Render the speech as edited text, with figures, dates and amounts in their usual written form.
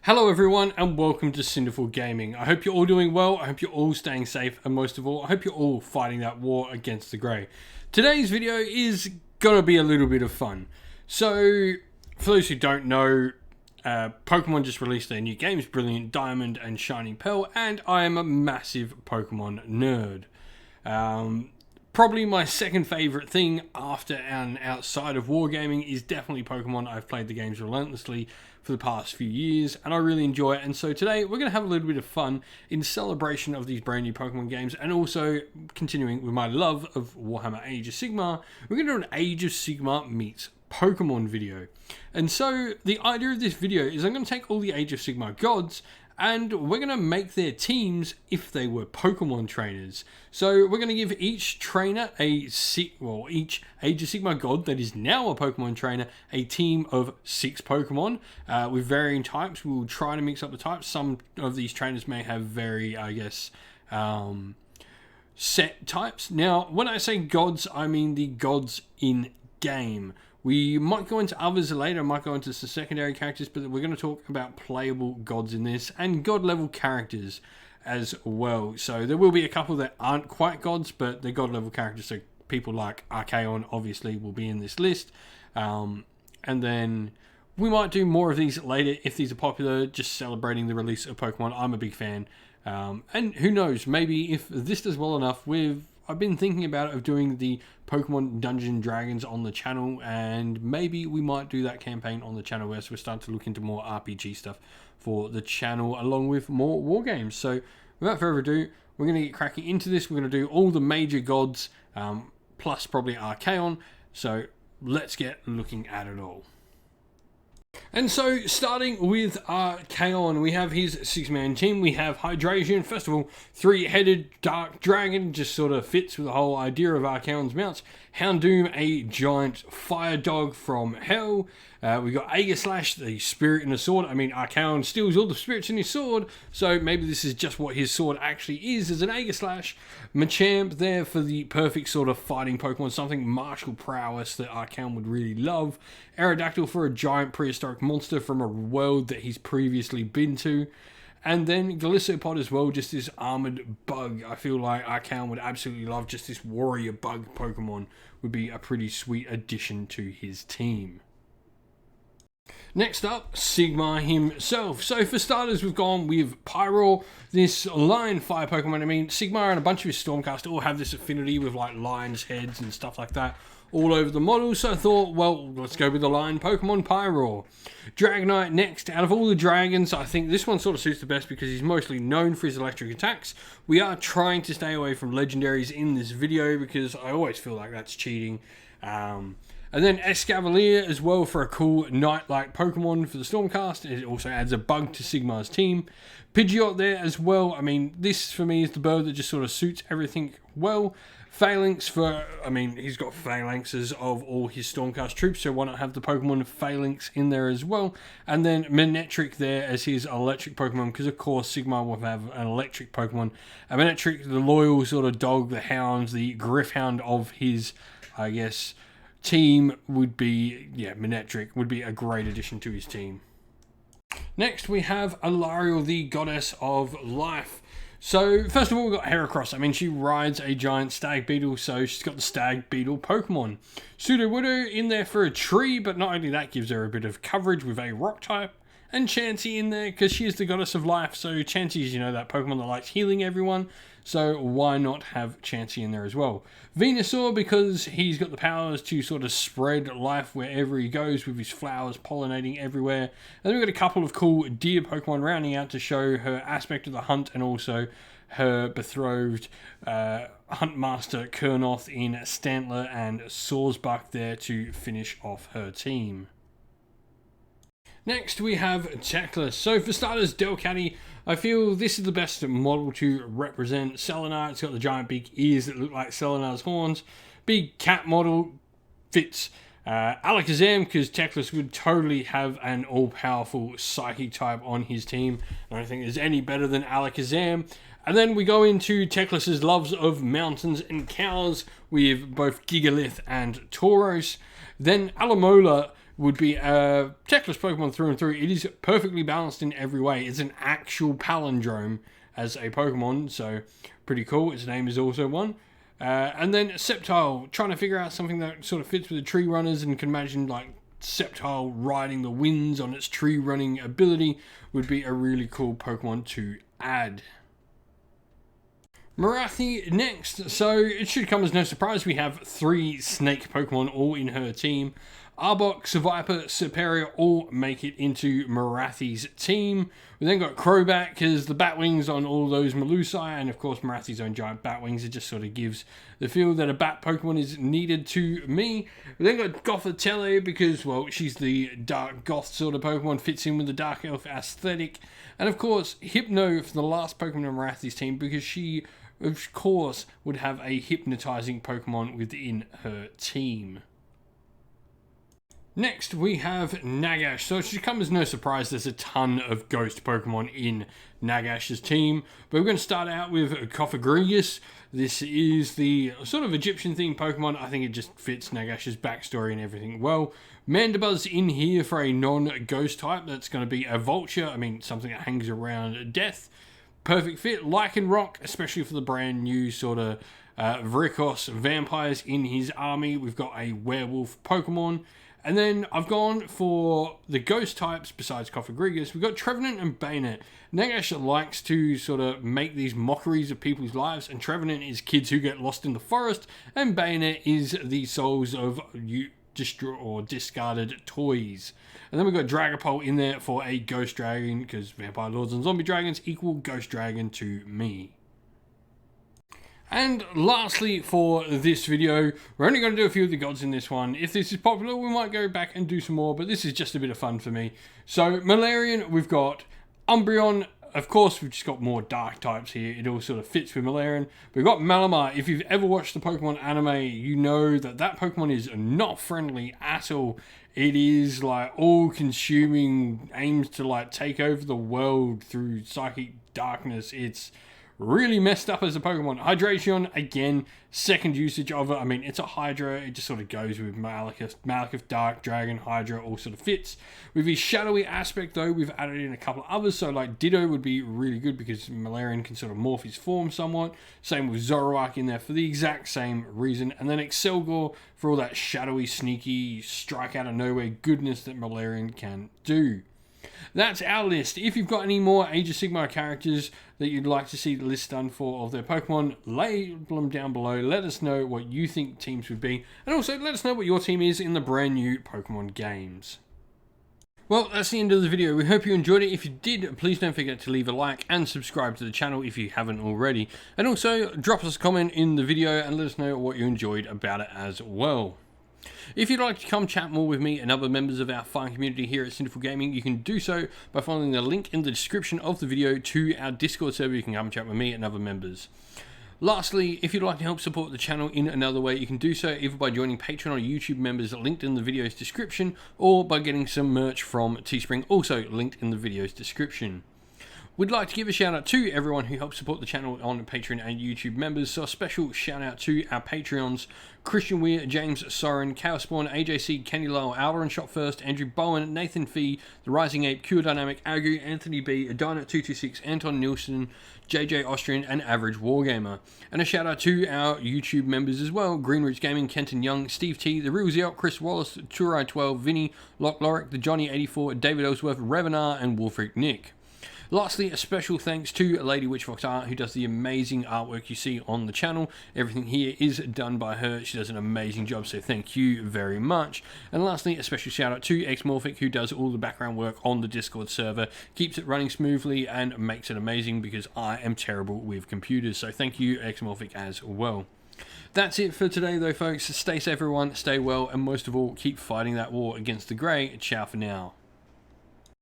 Hello everyone and welcome to Cinderful Gaming. I hope you're all doing well, I hope you're all staying safe, and most of all, I hope you're all fighting that war against the grey. Today's video is gonna be a little bit of fun. So, for those who don't know, Pokemon just released their new games, Brilliant Diamond and Shining Pearl, and I am a massive Pokemon nerd. Probably my second favourite thing after and outside of wargaming is definitely Pokemon. I've played the games relentlessly for the past few years and I really enjoy it. And so today we're going to have a little bit of fun in celebration of these brand new Pokemon games, and also continuing with my love of Warhammer Age of Sigmar, we're going to do an Age of Sigmar meets Pokemon video. And so the idea of this video is I'm going to take all the Age of Sigmar gods and we're going to make their teams if they were Pokemon trainers. So we're going to give each trainer each Age of Sigmar god that is now a Pokemon trainer a team of 6 Pokemon with varying types. We'll try to mix up the types. Some of these trainers may have very, set types. Now, when I say gods, I mean the gods in game. We might go into others later, might go into some secondary characters, but we're going to talk about playable gods in this, and god level characters as well. So there will be a couple that aren't quite gods, but they're god level characters, so people like Archaon obviously will be in this list. And then we might do more of these later if these are popular, just celebrating the release of Pokemon. I'm a big fan. And who knows, maybe if this does well enough, I've been thinking about it, of doing the Pokemon Dungeons & Dragons on the channel, and maybe we might do that campaign on the channel as we're starting to look into more RPG stuff for the channel, along with more war games. So without further ado, we're going to get cracking into this. We're going to do all the major gods, plus probably Archaon. So let's get looking at it all. And so, starting with Archaon, we have his 6-man team. We have Hydration. First of all, 3-headed dark dragon, just sort of fits with the whole idea of Archaon's mounts. Houndoom, a giant fire dog from hell. We got Aegislash, the spirit in a sword. I mean, Archaon steals all the spirits in his sword, so maybe this is just what his sword actually is, as an Aegislash. Machamp there for the perfect sort of fighting Pokemon, something martial prowess that Archaon would really love. Aerodactyl for a giant prehistoric monster from a world that he's previously been to. And then Galissopod as well, just this armored bug. I feel like Archaon would absolutely love just this warrior bug Pokemon. Would be a pretty sweet addition to his team. Next up, Sigmar himself. So for starters, we've gone with Pyroar, this lion fire Pokemon. I mean, Sigmar and a bunch of his Stormcast all have this affinity with like lions' heads and stuff like that all over the model. So I thought, well, let's go with the lion Pokemon Pyroar. Dragonite next. Out of all the dragons, I think this one sort of suits the best because he's mostly known for his electric attacks. We are trying to stay away from legendaries in this video because I always feel like that's cheating. And then Escavalier as well for a cool knight-like Pokemon for the Stormcast. It also adds a bug to Sigmar's team. Pidgeot there as well. I mean, this for me is the bird that just sort of suits everything well. Phalanx for, I mean, he's got phalanxes of all his Stormcast troops, so why not have the Pokemon Phalanx in there as well? And then Manectric there as his electric Pokemon, because of course Sigmar will have an electric Pokemon. A Manectric, the loyal sort of dog, the hounds, the Griffhound of his, I guess, team would be, Manectric would be a great addition to his team. Next we have Larial, the goddess of life. So first of all, we've got Heracross. I mean, she rides a giant stag beetle, so she's got the stag beetle Pokemon. Sudowoodo in there for a tree, but not only that, gives her a bit of coverage with a rock type. And Chansey in there because she is the goddess of life. So Chansey is, that Pokemon that likes healing everyone. So why not have Chansey in there as well? Venusaur, because he's got the powers to sort of spread life wherever he goes with his flowers pollinating everywhere. And then we've got a couple of cool deer Pokemon rounding out to show her aspect of the hunt, and also her betrothed Huntmaster Kurnoth in Stantler and Sawsbuck there to finish off her team. Next we have Teclis. So for starters, Delcatty, I feel this is the best model to represent Selenar. It's got the giant big ears that look like Selenar's horns. Big cat model fits Alakazam, because Teclis would totally have an all-powerful Psychic type on his team. I don't think there's any better than Alakazam. And then we go into Teclis's loves of mountains and cows with both Gigalith and Tauros. Then Alamola, would be a techless Pokemon through and through. It is perfectly balanced in every way. It's an actual palindrome as a Pokemon, so pretty cool. Its name is also one. And then Sceptile, trying to figure out something that sort of fits with the tree runners and can imagine like Sceptile riding the winds on its tree running ability would be a really cool Pokemon to add. Marathi next. So it should come as no surprise we have 3 snake Pokemon all in her team. Arbok, Seviper, Serperior all make it into Marathi's team. We then got Crobat because the bat wings on all those Melusai, and of course Marathi's own giant bat wings. It just sort of gives the feel that a bat Pokemon is needed to me. We then got Gothitelle because, well, she's the dark goth sort of Pokemon, fits in with the dark elf aesthetic. And of course Hypno for the last Pokemon in Marathi's team because she, of course, would have a hypnotizing Pokemon within her team. Next, we have Nagash. So it should come as no surprise there's a ton of ghost Pokemon in Nagash's team. But we're going to start out with Cofagrigus. This is the sort of Egyptian-themed Pokemon. I think it just fits Nagash's backstory and everything well. Mandibuzz in here for a non-ghost type. That's going to be a Vulture. I mean, something that hangs around death. Perfect fit. Lycanroc, especially for the brand new sort of Vrikos vampires in his army. We've got a werewolf Pokemon. And then I've gone for the ghost types besides Cofagrigus. We've got Trevenant and Bayonet. Nagash likes to sort of make these mockeries of people's lives, and Trevenant is kids who get lost in the forest, and Bayonet is the souls of discarded toys. And then we've got Dragapult in there for a ghost dragon, because Vampire Lords and Zombie Dragons equal ghost dragon to me. And lastly for this video, we're only going to do a few of the gods in this one. If this is popular, we might go back and do some more, but this is just a bit of fun for me. So, Malarian, we've got Umbreon. Of course, we've just got more dark types here. It all sort of fits with Malarian. We've got Malamar. If you've ever watched the Pokemon anime, you know that that Pokemon is not friendly at all. It is like all-consuming, aims to like take over the world through psychic darkness. It's really messed up as a Pokemon. Hydration, again, second usage of it. I mean, it's a Hydra. It just sort of goes with Malekith, Dark Dragon, Hydra, all sort of fits. With his shadowy aspect, though, we've added in a couple of others. So, like, Ditto would be really good because Malarian can sort of morph his form somewhat. Same with Zoroark in there for the exact same reason. And then Excelgor for all that shadowy, sneaky, strike out of nowhere goodness that Malarian can do. That's our list. If you've got any more Age of Sigmar characters that you'd like to see the list done for of their Pokemon, label them down below. Let us know what you think teams would be. And also let us know what your team is in the brand new Pokemon games. Well, that's the end of the video. We hope you enjoyed it. If you did, please don't forget to leave a like and subscribe to the channel if you haven't already. And also drop us a comment in the video and let us know what you enjoyed about it as well. If you'd like to come chat more with me and other members of our fine community here at Sinful Gaming, you can do so by following the link in the description of the video to our Discord server. You can come chat with me and other members. Lastly, if you'd like to help support the channel in another way, you can do so either by joining Patreon or YouTube members linked in the video's description, or by getting some merch from Teespring, also linked in the video's description. We'd like to give a shout out to everyone who helps support the channel on Patreon and YouTube members. So a special shout out to our Patreons: Christian Weir, James Soren, Chaos Spawn, AJC, Kenny Lyle, Alderon Shot First, Andrew Bowen, Nathan Fee, The Rising Ape, Cure Dynamic, Agu, Anthony B, Adina226, Anton Nielsen, JJ Austrian, and Average Wargamer. And a shout out to our YouTube members as well: Green Roots Gaming, Kenton Young, Steve T, The Real Zealot, Chris Wallace, Turai12, Vinny, Lock Lorick, The Johnny84, David Ellsworth, Revenar, and Wolfric Nick. Lastly, a special thanks to Lady Witchfox Art, who does the amazing artwork you see on the channel. Everything here is done by her. She does an amazing job, so thank you very much. And lastly, a special shout out to Xmorphic, who does all the background work on the Discord server, keeps it running smoothly, and makes it amazing because I am terrible with computers. So thank you, Xmorphic, as well. That's it for today, though, folks. Stay safe, everyone. Stay well, and most of all, keep fighting that war against the grey. Ciao for now.